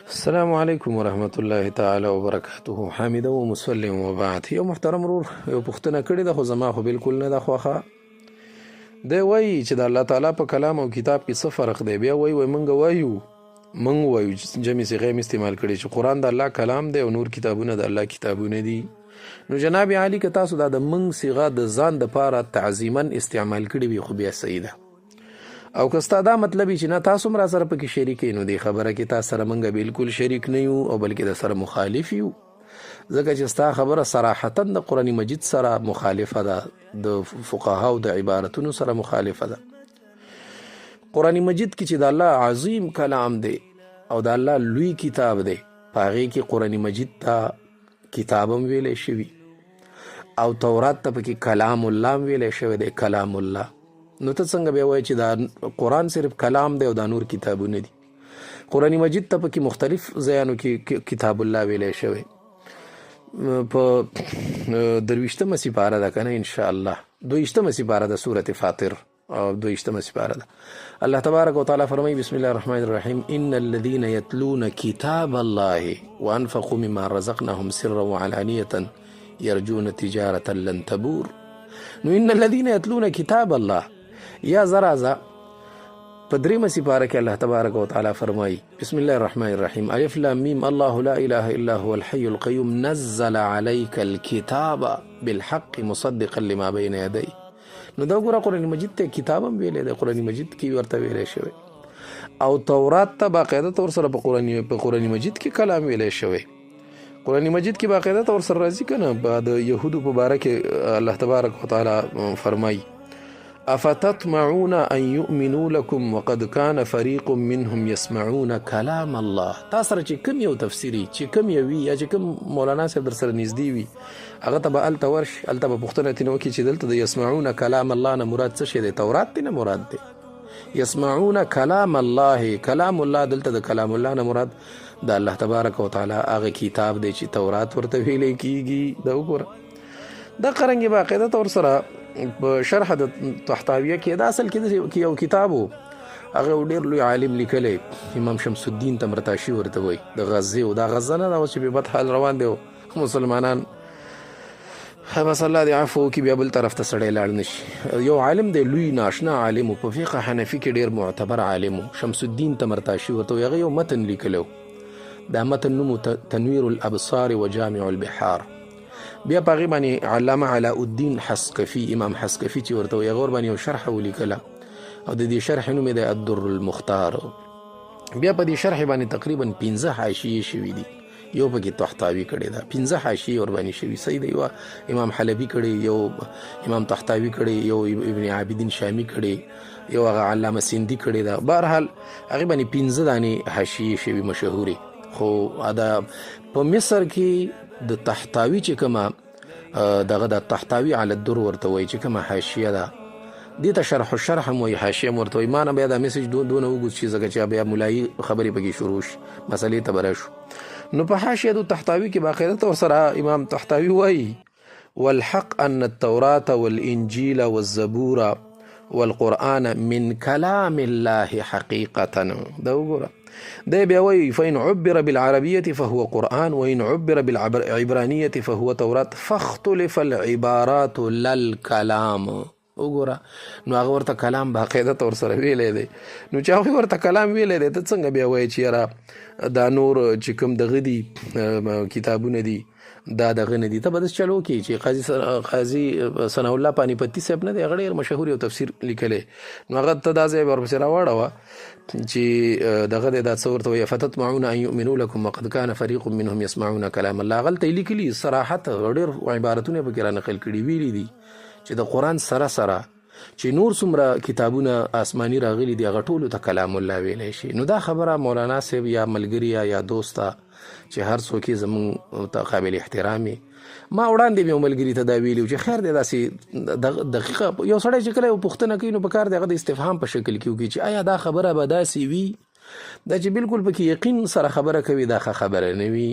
السلام علیکم ورحمت الله تعالی وبرکاته. حامد و مسلم و بعد. یو محترم ورور یو پوښتنه کړې ده، خو زما خو بالکل نه ده خوښه. دی وایي چې د الله تعالی په کلام او کتاب کې څه فرق دی. بیا وایي موږ وایو جمع صيغه یې استعمال کړي چې قرآن د الله کلام دی او نور کتابونه د الله کتابونه دي. نو جناب عالی که تاسو دا د موږ صيغه د ځان دپاره تعظیما استعمال کړي وي، خو بیا صحیح ده. او که ستا دا مطلب چې نه تاسو هم را سره پکې شریک یې، نو دې خبره کې تاسو سره موږ بالکل شریک نه یو او بلکې د سره مخالف یو، ځکه چې ستا خبره صراحتا د قرآن مجید سره مخالفه ده، د فقهاو د عبارتونو سره مخالفه ده. قرآن مجید کې چې د الله عظیم کلام دی او د الله لوی کتاب دی، په هغې کې قرآن مجید ته کتاب هم ویلی شوي او تورات ته پکې کلام الله هم ویلی شوی دی، کلام الله. نو ته څنګه بیا وایې چې دا قرآن صرف کلام دی او دا نور کتابونه دي؟ قرآن مجید ته پکې مختلف ځایانو کې کتاب الله ویلی شوی. په 23مه سپاره ده که نه، انشاءالله 22مه سپاره ده سورة فاطر او 22مه سپاره ده. الله تبارک وتعالی فرمایي بسم الله الرحمن الرحیم ان الذين يتلون كتاب الله وانفقوا مما رزقناهم سرا وعلانية يرجون تجارة لن تبور. نو ان الذين يتلون كتاب الله یا زرازا په 3مه سپاره کې الله تبارک وتعالی فرمایي بسم الله الرحمن الرحیم الف لام میم الله لا اله الا هو الحي القيوم نزل عليك الكتاب بالحق مصدقا لما بين يديه. نو دا ګوره قرآن مجید ته کتاب هم ویلی دی، قرآن مجید کې ورته ویلی شوی، او تورات ته باقاعده طور سره په قرآن مجید کې کلام ویلی شوی. قرآن مجید کې باقاعده طور سره راځي که نه، د یهودو په باره کې الله تبارک وتعالی فرمایي افتطمعون ان يؤمنوا لكم وقد كان فريق منهم يسمعون كلام الله. تا سره چې کوم یو تفسیري چې کوم یو وي یا چې کوم مولانا صاحب در سره نږدې وي، هغه ته به هلته ورشي، هلته به پوښتنه ترېنه وکړي چې دلته د یسمعون کلام الله نه مراد څه شی دی؟ تورات دی نه مراد دی؟ یسمعون کلام الله، کلام الله دلته د کلام الله نه مراد د الله تبارک وتعالی هغه کتاب دی چې تورات ورته ویلی کېږي. دا وګوره دا قرنګې باقاعده طور سره په شرح د تحتاویه کې دا اصل کې یو کتاب و، هغه ډېر لوی عالم لیکلی، امام شمس الدین تمرتاشي ورته وایي، د غزې و. دا غزه نه ده اوس چې بې بد حال روان دی، مسلمانان بس الله دې عفو وکړي، بیا بل طرف ته سړی لاړ نه شي. یو عالم دی، لوی ناشنا عالم و، په فقه حنفي کې ډېر معتبر عالم و، شمس الدین تمرتاشي ورته وایي. هغه یو متن لیکلی و، دا متن نوم تنویر الابصار و جامع البحار. بیا په هغې باندې علامه علاء الدین حسقفي، امام حسقفي چې ورته وایي، هغه ورباندې یو شرح ولیکله او د دې شرح نوم یې دی الدر المختار. بیا په دې شرح باندې تقریبا 15 حاشیې شوي دي، یو پکې تحتاوي کړې ده، 15 حاشیې ورباندې شوي. صحیح دی، یو امام حلبي کړی، یو امام تحتاوي کړی، یو ابن عابدین شامی کړی، یو هغه علامه سندي کړی ده. بهرحال هغې باندې 15 دانې حاشیې شوي مشهورې. خو دا په مصر کې د تحتاوي چې کومه دغه د تحتاوي علی الدر ورته وایي چې کومه حاشیه ده، دې ته شرح الشرح هم وایي، حاشیه هم ورته وایي. ما نه بیا دا میسج دونه وګوت شي ځکه چې بیا ملایي خبرې پکې شروع شي، مسلې ته به راشو. نو په حاشیه د تحتاوي کې باقاعده طور سره امام تحتاوي وایي والحق ان التوراة والانجیل والزبور والقرآن من كلام الله حقیقتا. دا وګوره دی بیا وایي فإن عبر بالعربية فهو قرآن وإن عبر بالعبرانية فهو توراة فاختلف العبارات للكلام. وګوره نو هغه ورته کلام باقاعده طور سره ویلی دی. نو چې هغوی ورته کلام ویلی دی، ته څنګه بیا وایي چې یاره دا نور چې کوم دغه دي کتابونه دي دا دغه نه دي؟ ته به داسې چل وکړي چې قاضي ثناء الله پانیپتي صاحب نه دی، هغه ډېر مشهور یو تفسیر لیکلی، نو هغه ته دا ځای ورپسې راواړوه چې دغه دی دا څه ورته وایي فتطمعون ان یؤمنوا لکم وقد کان فریق منهم یسمعون کلام الله. هغلته یې لیکلي صراحت، ډېر عبارتونه پکې را نقل کړي، ویلي دي چې د قرآن سره چې نور څومره کتابونه آسماني راغلي دي هغه ټولو ته کلام الله ویلی شي. نو دا خبره مولانا صاحب یا ملګري یا دوسته چې هر څوک یې زموږ ته قابل احترام یې، ما وړاندې مې یو ملګري ته دا ویلي چې خیر دی داسې دقیقه یو سړی چې کله یو پوښتنه کوي نو په کار دی هغه د استفهام په شکل کې وکړي چې آیا دا خبره به داسې وي، دا چې بالکل پکې یقین سره خبره کوي دا ښه خبره نه وي.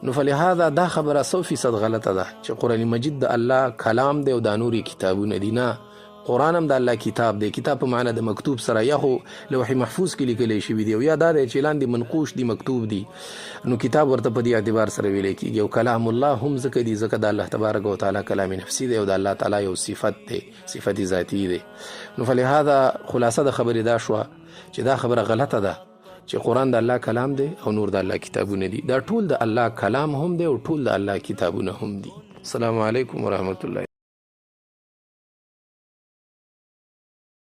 نو فلهذا دا خبره 100% غلطه ده چې قرآن مجید د الله کلام دی او دا نورې کتابونه دي. نه، قرآن هم د الله کتاب دی. کتاب په معنا د مکتوب سره، یا خو لوح محفوظ کې لیکلی شوي دی، او یا دا دی چې لاندې منقوش دی، مکتوب دی، نو کتاب ورته په دې اعتبار سره ویلی کېږي. او کلام الله هم ځکه دی ځکه د الله تبارک وتعالی کلام نفسي دی او د الله تعالی یو صفت دی، صفت ذاتي دی. نو فلهذا خلاصه د خبرې دا شوه چې دا خبره غلطه ده چې قرآن د الله کلام دی او نور د الله کتابونه دي. دا ټول د الله کلام هم دی او ټول د الله کتابونه هم دي. السلام علیکم ورحمت الله.